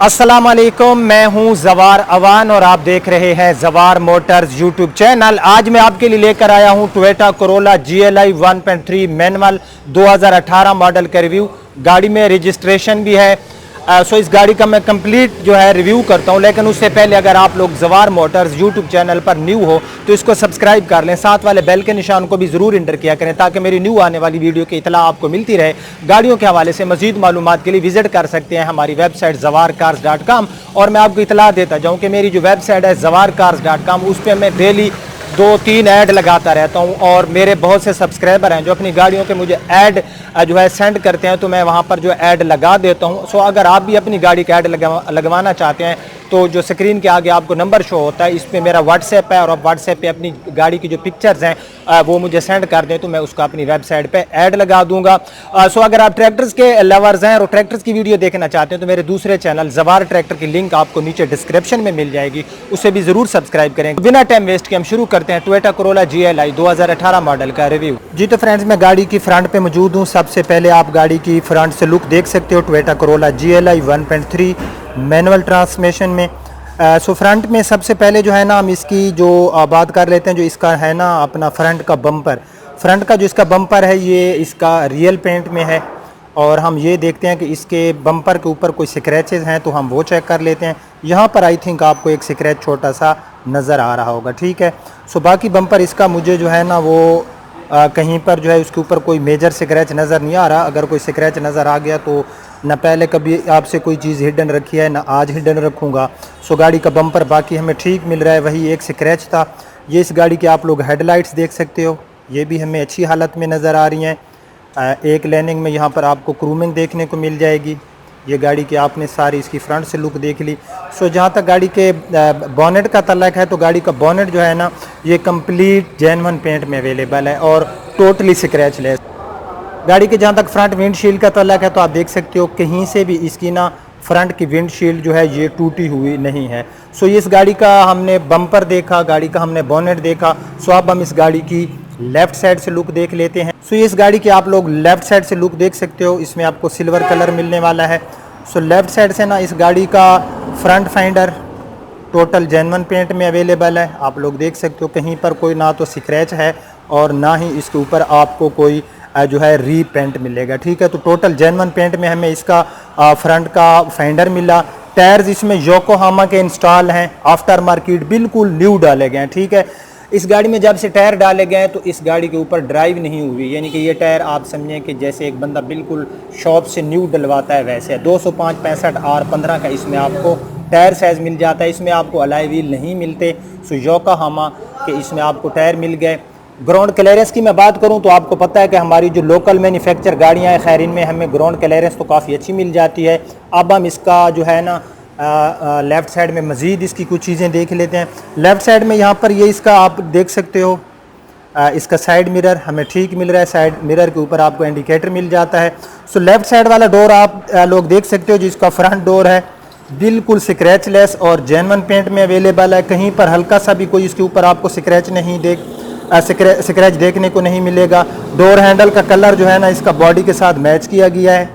अस्सलाम वालेकुम, मैं हूं जवार अवान और आप देख रहे हैं जवार मोटर्स यूट्यूब चैनल। आज मैं आपके लिए लेकर आया हूं Toyota Corolla GLI 1.3 manual 2018 model का रिव्यू। गाड़ी में रजिस्ट्रेशन भी है। सो इस गाड़ी का मैं कंप्लीट जो है रिव्यू करता हूं, लेकिन उससे पहले अगर आप लोग जवार मोटर्स यूट्यूब चैनल पर न्यू हो तो इसको सब्सक्राइब कर लें, साथ वाले बेल के निशान को भी ज़रूर इंटर किया करें ताकि मेरी न्यू आने वाली वीडियो की इतला आपको मिलती रहे। गाड़ियों के हवाले से मजीद मालूमात के लिए विजिट कर सकते हैं हमारी वेबसाइट zawarcars.com। और मैं आपको इतला देता जाऊँ कि मेरी जो वेबसाइट है zawarcars.com, उस पर मैं डेली 2-3 ऐड लगाता रहता हूं और मेरे बहुत से सब्सक्राइबर हैं जो अपनी गाड़ियों के मुझे ऐड जो है सेंड करते हैं, तो मैं वहां पर जो ऐड लगा देता हूं। सो अगर आप भी अपनी गाड़ी का ऐड लगवाना चाहते हैं तो जो स्क्रीन के आगे आपको नंबर शो होता है, इस पर मेरा व्हाट्सएप है और आप व्हाट्सएप पे अपनी गाड़ी की जो पिक्चर्स हैं वो मुझे सेंड कर दें तो मैं उसको अपनी वेबसाइट पे ऐड लगा दूंगा। सो अगर आप ट्रैक्टर्स के लवर्स हैं और ट्रैक्टर्स की वीडियो देखना चाहते हैं तो मेरे दूसरे चैनल जवार ट्रैक्टर की लिंक आपको नीचे डिस्क्रिप्शन में मिल जाएगी, उसे भी जरूर सब्सक्राइब करें। बिना टाइम वेस्ट के हम शुरू करते हैं टोयोटा कोरोला GLI 2018 मॉडल का रिव्यू। जी तो फ्रेंड्स, मैं गाड़ी की फ्रंट पे मौजूद हूँ। सबसे पहले आप गाड़ी की फ्रंट से लुक देख सकते हो Toyota Corolla GLI 1.3 manual transmission में। सो फ्रंट में सबसे पहले जो है ना हम इसकी जो बात कर लेते हैं, जो इसका है ना अपना फ्रंट का बम्पर। फ्रंट का जो इसका बम्पर है ये इसका रियल पेंट में है और हम ये देखते हैं कि इसके बम्पर के ऊपर कोई स्क्रैचेस हैं तो हम वो चेक कर लेते हैं। यहाँ पर आई थिंक आपको एक स्क्रैच छोटा सा नज़र आ रहा होगा, ठीक है। सो बाकी बम्पर इसका मुझे जो है ना वो कहीं पर जो है उसके ऊपर कोई मेजर स्क्रैच नज़र नहीं आ रहा। अगर कोई स्क्रैच नज़र आ गया तो न पहले कभी आपसे कोई चीज़ हिडन रखी है ना आज हिडन रखूँगा। सो गाड़ी का बम्पर बाकी हमें ठीक मिल रहा है, वही एक स्क्रैच था। ये इस गाड़ी के आप लोग हेडलाइट्स देख सकते हो, ये भी हमें अच्छी हालत में नज़र आ रही हैं। एक लाइनिंग में यहाँ पर आपको क्रूमिंग देखने को मिल जाएगी। ये गाड़ी की आपने सारी इसकी फ्रंट से लुक देख ली। सो जहाँ तक गाड़ी के बॉनेट का तल्लक है तो गाड़ी का बॉनेट जो है ना ये कंप्लीट जेन्युइन पेंट में अवेलेबल है और टोटली स्क्रैचलेस। गाड़ी के जहाँ तक फ्रंट विंडशील्ड का तल्लक है तो आप देख सकते हो कहीं से भी इसकी ना फ्रंट की विंडशील्ड जो है ये टूटी हुई नहीं है। सो इस गाड़ी का हमने बम्पर देखा, गाड़ी का हमने बॉनेट देखा। सो अब हम इस गाड़ी की लेफ्ट साइड से लुक देख लेते हैं। सो इस गाड़ी की आप लोग लेफ्ट साइड से लुक देख सकते हो, इसमें आपको सिल्वर कलर मिलने वाला है। सो लेफ्ट साइड से ना इस गाड़ी का front fender total genuine paint में अवेलेबल है। आप लोग देख सकते हो कहीं पर कोई ना तो स्क्रैच है और ना ही इसके ऊपर आपको कोई जो है रीपेंट मिलेगा, ठीक है। तो टोटल जेन्युइन पेंट में हमें इसका फ्रंट का फाइंडर मिला। टायर्स इसमें योकोहामा के इंस्टॉल हैं, आफ्टर मार्केट बिल्कुल न्यू डाले गए हैं, ठीक है। इस गाड़ी में जब से टायर डाले गए तो इस गाड़ी के ऊपर ड्राइव नहीं हुई, यानी कि ये टायर आप समझें कि जैसे एक बंदा बिल्कुल शॉप से न्यू डलवाता है वैसे। 205/65 R15 का इसमें आपको टायर साइज़ मिल जाता है। इसमें आपको अलॉय व्हील नहीं मिलते। सो योकोहामा के इसमें आपको टायर मिल गए। ग्राउंड क्लियरेंस की मैं बात करूं तो आपको पता है कि हमारी जो लोकल मैन्युफैक्चर गाड़ियां हैं खैर इनमें हमें ग्राउंड क्लियरेंस तो काफ़ी अच्छी मिल जाती है। अब हम इसका जो है ना लेफ़्ट साइड में मज़ीद इसकी कुछ चीज़ें देख लेते हैं। लेफ़्ट साइड में यहाँ पर ये इसका आप देख सकते हो इसका साइड मिरर हमें ठीक मिल रहा है। साइड मिरर के ऊपर आपको इंडिकेटर मिल जाता है। सो लेफ़्ट साइड वाला डोर आप लोग देख सकते हो, जिसका फ्रंट डोर है बिल्कुल स्क्रैचलेस और जेन्युइन पेंट में अवेलेबल है। कहीं पर हल्का सा भी कोई इसके ऊपर आपको स्क्रैच देखने को नहीं मिलेगा। डोर हैंडल का कलर जो है ना इसका बॉडी के साथ मैच किया गया है,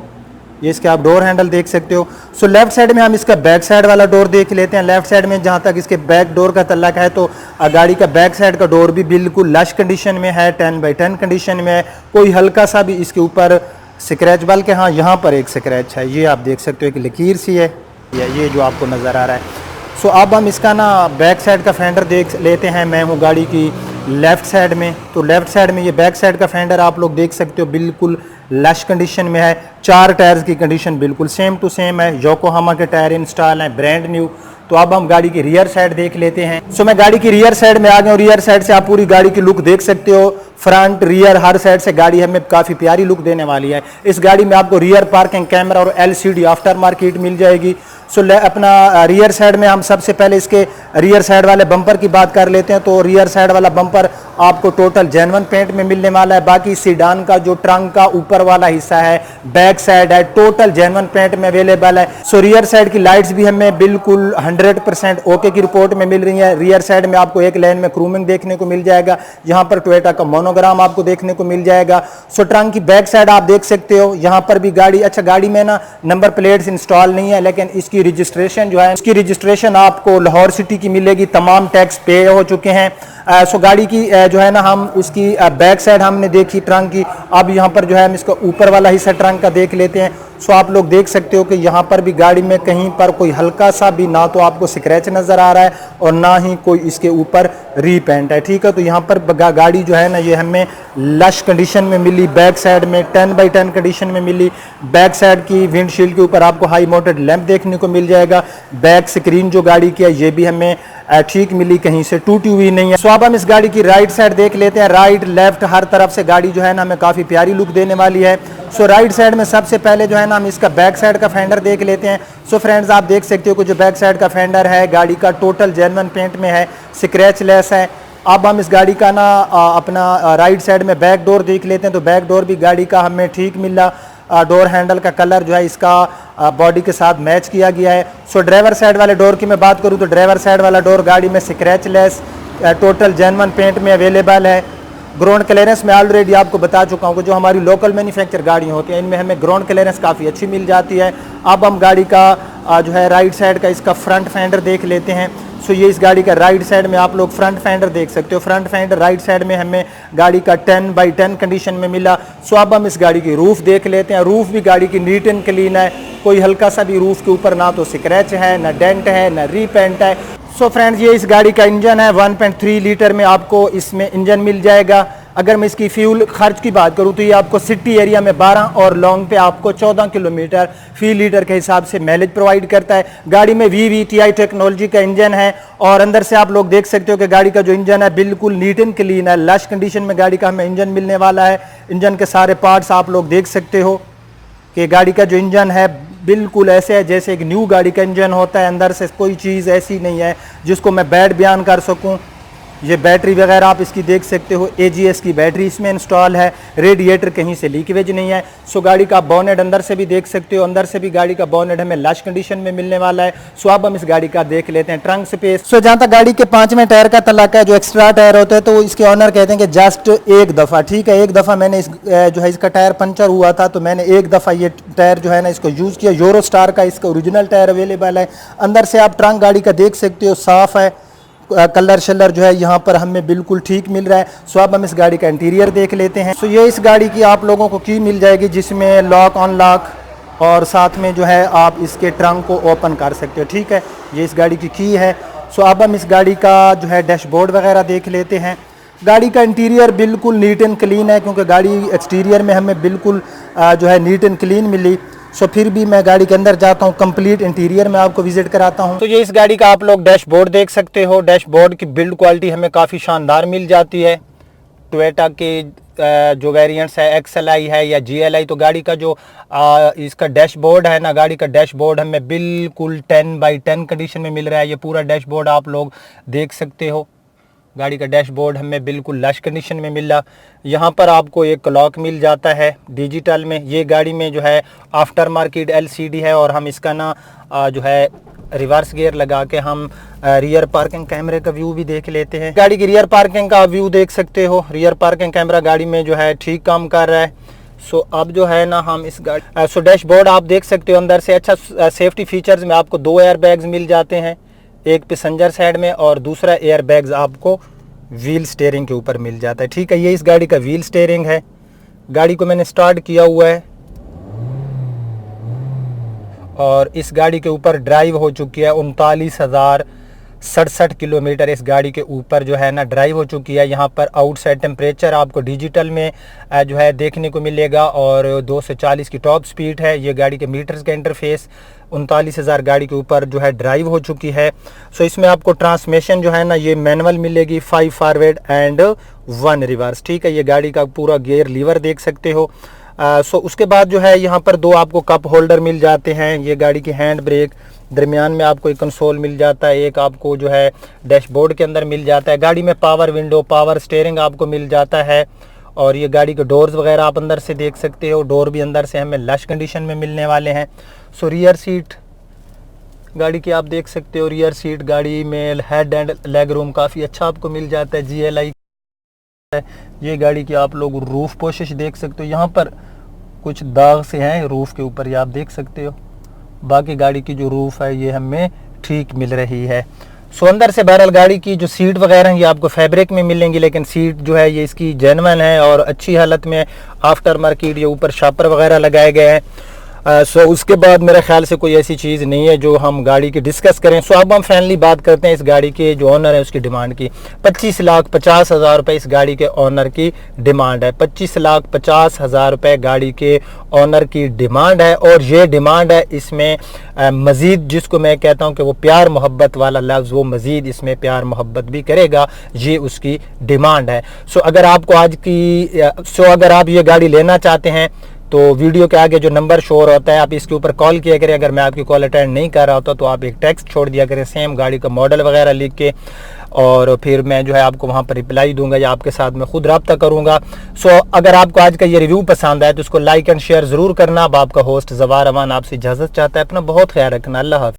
ये इसके आप डोर हैंडल देख सकते हो। सो लेफ्ट साइड में हम इसका बैक साइड वाला डोर देख लेते हैं। लेफ्ट साइड में जहाँ तक इसके बैक डोर का तल्लक है तो गाड़ी का बैक साइड का डोर भी बिल्कुल लश कंडीशन में है, 10/10 कंडीशन में है। कोई हल्का सा भी इसके ऊपर स्क्रैच, बल्कि हाँ यहाँ पर एक स्क्रैच है, ये आप देख सकते हो कि लकीर सी है ये जो आपको नज़र आ रहा है। सो अब हम इसका ना बैक साइड का फेंडर देख लेते हैं। मैं हूँ गाड़ी की लेफ़्ट साइड में, तो लेफ़्ट साइड में ये बैक साइड का फेंडर आप लोग देख सकते हो बिल्कुल लश कंडीशन में है। 4 टायर्स की कंडीशन बिल्कुल सेम टू सेम है, योकोहामा के टायर इंस्टॉल हैं, ब्रांड न्यू। तो अब हम गाड़ी की रियर साइड देख लेते हैं। सो मैं गाड़ी की रियर साइड में आ गया हूँ। रियर साइड से आप पूरी गाड़ी की लुक देख सकते हो, फ्रंट रियर हर साइड से गाड़ी हमें काफ़ी प्यारी लुक देने वाली है। इस गाड़ी में आपको रियर पार्किंग कैमरा और LCD आफ्टर मार्केट मिल जाएगी। सो अपना रियर साइड में हम सबसे पहले इसके रियर साइड वाले बम्पर की बात कर लेते हैं। तो रियर साइड वाला बम्पर आपको टोटल जेन्युइन पेंट में मिलने वाला है। बाकी सीडान का जो ट्रंक का ऊपर वाला हिस्सा है, बैक साइड है, टोटल जेन्युइन पेंट में अवेलेबल है। सो रियर साइड की लाइट्स भी हमें बिल्कुल 100% ओके की रिपोर्ट में मिल रही है। रियर साइड में आपको एक लेन में क्रूमिंग देखने को मिल जाएगा, यहाँ पर टोयोटा का मोनोग्राम आपको देखने को मिल जाएगा। सो ट्रंक की बैक साइड आप देख सकते हो, यहाँ पर भी गाड़ी, अच्छा गाड़ी में ना नंबर प्लेट्स इंस्टॉल नहीं है, लेकिन इसकी रजिस्ट्रेशन जो है, इसकी रजिस्ट्रेशन आपको लाहौर सिटी की मिलेगी। तमाम टैक्स पे हो चुके हैं। सो गाड़ी की जो है ना, हम उसकी बैक साइड हमने देखी ट्रंक की। अब यहाँ पर जो है हम इसका ऊपर वाला हिस्सा ट्रंक का देख लेते हैं। सो आप लोग देख सकते हो कि यहाँ पर भी गाड़ी में कहीं पर कोई हल्का सा भी ना तो आपको स्क्रैच नज़र आ रहा है और ना ही कोई इसके ऊपर रीपेंट है। ठीक है, तो यहाँ पर गाड़ी जो है ना, ये हमें लश कंडीशन में मिली। बैक साइड में 10x10 कंडीशन में मिली। बैक साइड की विंडशील्ड के ऊपर आपको हाई माउंटेड लैंप देखने को मिल जाएगा। बैक स्क्रीन जो गाड़ी की है ये भी हमें ठीक मिली, कहीं से टूटी हुई नहीं है। सो अब हम इस गाड़ी की राइट साइड देख लेते हैं। राइट लेफ्ट हर तरफ से गाड़ी जो है ना हमें काफ़ी प्यारी लुक देने वाली है। सो राइट साइड में सबसे पहले जो है ना हम इसका बैक साइड का फेंडर देख लेते हैं। सो फ्रेंड्स, आप देख सकते हो कि जो बैक साइड का फेंडर है गाड़ी का टोटल जेन्युइन पेंट में है, स्क्रैच लेस है। अब हम इस गाड़ी का ना अपना राइट साइड में बैक डोर देख लेते हैं। तो बैक डोर भी गाड़ी का हमें ठीक मिला। डोर हैंडल का कलर जो है इसका बॉडी के साथ मैच किया गया है। सो ड्राइवर साइड वाले डोर की मैं बात करूं तो ड्राइवर साइड वाला डोर गाड़ी में scratchless total genuine paint में अवेलेबल है। ग्राउंड क्लियरेंस में ऑलरेडी आपको बता चुका हूं कि जो हमारी लोकल मैन्युफैक्चर गाड़ियाँ होती हैं इनमें हमें ग्राउंड क्लियरेंस काफ़ी अच्छी मिल जाती है। अब हम गाड़ी का जो है राइट साइड का इसका फ्रंट फेंडर देख लेते हैं। सो ये इस गाड़ी का राइट साइड में आप लोग फ्रंट फेंडर देख सकते हो। फ्रंट फेंडर राइट साइड में हमें गाड़ी का 10x10 कंडीशन में मिला। सो अब हम इस गाड़ी की रूफ देख लेते हैं। रूफ भी गाड़ी की नीट एंड क्लीन है, कोई हल्का सा भी रूफ के ऊपर ना तो स्क्रैच है, ना डेंट है, ना रीपेंट है। सो फ्रेंड्स, ये इस गाड़ी का इंजन है। 1.3 लीटर में आपको इसमें इंजन मिल जाएगा। अगर मैं इसकी फ्यूल खर्च की बात करूं तो ये आपको सिटी एरिया में 12 और लॉन्ग पे आपको 14 किलोमीटर फी लीटर के हिसाब से माइलेज प्रोवाइड करता है। गाड़ी में VVTi टेक्नोलॉजी का इंजन है और अंदर से आप लोग देख सकते हो कि गाड़ी का जो इंजन है बिल्कुल नीट एंड क्लीन है। लश कंडीशन में गाड़ी का हमें इंजन मिलने वाला है। इंजन के सारे पार्ट्स आप लोग देख सकते हो कि गाड़ी का जो इंजन है बिल्कुल ऐसे है जैसे एक न्यू गाड़ी का इंजन होता है। अंदर से कोई चीज़ ऐसी नहीं है जिसको मैं बैड बयान कर सकूं। ये बैटरी वगैरह आप इसकी देख सकते हो, AGS की बैटरी इसमें इंस्टॉल है। रेडिएटर कहीं से लीकेज नहीं है। सो गाड़ी का बोनेट अंदर से भी देख सकते हो, अंदर से भी गाड़ी का बोनेट हमें लश कंडीशन में मिलने वाला है। सो अब हम इस गाड़ी का देख लेते हैं ट्रंक स्पेस। सो जहाँ तक गाड़ी के 5वें टायर का तलाक है, जो एक्स्ट्रा टायर होता है तो इसके ऑनर कहते हैं कि जस्ट एक दफ़ा, ठीक है, एक दफ़ा मैंने इस जो है इसका टायर पंचर हुआ था तो मैंने एक दफ़ा ये टायर जो है ना इसको यूज़ किया। यूरो स्टार का इसका ओरिजिनल टायर अवेलेबल है। अंदर से आप ट्रंक गाड़ी का देख सकते हो, साफ़ है। कलर शलर जो है यहाँ पर हमें बिल्कुल ठीक मिल रहा है। सो अब हम इस गाड़ी का इंटीरियर देख लेते हैं। सो ये इस गाड़ी की आप लोगों को की मिल जाएगी जिसमें लॉक अनलॉक और साथ में जो है आप इसके ट्रंक को ओपन कर सकते हो, ठीक है, ये इस गाड़ी की है। सो अब हम इस गाड़ी का जो है डैशबोर्ड वगैरह देख लेते हैं। गाड़ी का इंटीरियर बिल्कुल नीट एंड क्लीन है क्योंकि गाड़ी एक्सटीरियर में हमें बिल्कुल जो है नीट एंड क्लीन मिली। सो फिर भी मैं गाड़ी के अंदर जाता हूँ, कंप्लीट इंटीरियर में आपको विजिट कराता हूँ। तो ये इस गाड़ी का आप लोग डैशबोर्ड देख सकते हो। डैशबोर्ड की बिल्ड क्वालिटी हमें काफ़ी शानदार मिल जाती है। टोयोटा के जो वेरिएंट्स है, XLI है या GLI, तो गाड़ी का जो इसका डैशबोर्ड है ना, गाड़ी का डैशबोर्ड हमें बिल्कुल 10x10 कंडीशन में मिल रहा है। ये पूरा डैशबोर्ड आप लोग देख सकते हो। गाड़ी का डैशबोर्ड हमें बिल्कुल लश कंडीशन में मिला। यहाँ पर आपको एक क्लॉक मिल जाता है डिजिटल में। ये गाड़ी में जो है आफ्टर मार्केट LCD है और हम इसका ना जो है रिवर्स गियर लगा के हम रियर पार्किंग कैमरे का व्यू भी देख लेते हैं। गाड़ी की रियर पार्किंग का व्यू देख सकते हो। रियर पार्किंग कैमरा गाड़ी में जो है ठीक काम कर रहा है। सो अब जो है ना हम इस गाड़ी सो डैशबोर्ड आप देख सकते हो। अंदर से अच्छा सेफ्टी फीचर्स में आपको 2 एयर बैग्स मिल जाते हैं, एक पैसेंजर साइड में और दूसरा एयर बैग्स आपको व्हील स्टीयरिंग के ऊपर मिल जाता है, ठीक है। ये इस गाड़ी का व्हील स्टीयरिंग है। गाड़ी को मैंने स्टार्ट किया हुआ है और इस गाड़ी के ऊपर ड्राइव हो चुकी है 39,067 किलोमीटर इस गाड़ी के ऊपर जो है ना ड्राइव हो चुकी है। यहाँ पर आउटसाइड टेम्परेचर आपको डिजिटल में जो है देखने को मिलेगा और 2 से 40 की टॉप स्पीड है। ये गाड़ी के मीटर्स का इंटरफेस 39,000 गाड़ी के ऊपर जो है ड्राइव हो चुकी है। सो इसमें आपको ट्रांसमिशन जो है ना ये मैनुअल मिलेगी, 5 फॉरवर्ड एंड 1 रिवर्स, ठीक है। ये गाड़ी का पूरा गियर लीवर देख सकते हो। सो उसके बाद जो है यहाँ पर दो आपको कप होल्डर मिल जाते हैं। ये गाड़ी की हैंड ब्रेक, दरमियान में आपको एक कंसोल मिल जाता है, एक आपको जो है डैशबोर्ड के अंदर मिल जाता है। गाड़ी में पावर विंडो, पावर स्टीयरिंग आपको मिल जाता है। और ये गाड़ी के डोर्स वगैरह आप अंदर से देख सकते हो, डोर भी अंदर से हमें लश कंडीशन में मिलने वाले हैं। सो रियर सीट गाड़ी की आप देख सकते हो, रियर सीट गाड़ी में हेड एंड लेग रूम काफ़ी अच्छा आपको मिल जाता है। GLI है। ये गाड़ी की आप लोग रूफ पोशिश देख सकते हो, यहाँ पर कुछ दाग से हैं रूफ के ऊपर, ये आप देख सकते हो। बाकी गाड़ी की जो रूफ है ये हमें ठीक मिल रही है। सो अंदर से बहरहाल गाड़ी की जो सीट वगैरह हैं ये आपको फैब्रिक में मिलेंगी, लेकिन सीट जो है ये इसकी जेन्युइन है और अच्छी हालत में, आफ्टर मार्केट। ये ऊपर शापर वगैरह लगाए गए हैं। सो उसके बाद मेरे ख्याल से कोई ऐसी चीज़ नहीं है जो हम गाड़ी की डिस्कस करें। सो अब हम फाइनली बात करते हैं इस गाड़ी के जो ओनर है उसकी डिमांड की। 25,50,000 रुपये इस गाड़ी के ओनर की डिमांड है। 25,50,000 रुपये गाड़ी के ओनर की डिमांड है। और ये डिमांड है, इसमें मज़ीद जिसको मैं कहता हूँ कि वो प्यार मोहब्बत वाला लफ्ज़, वो मज़ीद इसमें प्यार मोहब्बत भी करेगा, ये उसकी डिमांड है। सो अगर आप ये गाड़ी लेना चाहते हैं तो वीडियो के आगे जो नंबर शो होता है आप इसके ऊपर कॉल किया करें। अगर मैं आपकी कॉल अटेंड नहीं कर रहा होता तो आप एक टेक्स्ट छोड़ दिया करें सेम गाड़ी का मॉडल वगैरह लिख के, और फिर मैं जो है आपको वहाँ पर रिप्लाई दूंगा या आपके साथ मैं खुद रब्ता करूँगा। सो अगर आपको आज का ये रिव्यू पसंद आए तो इसको लाइक एंड शेयर ज़रूर करना। अब आपका होस्ट ज़वार अमान आपसे इजाज़त चाहता है। अपना बहुत ख्याल रखना। अल्लाह हाफ़िज़।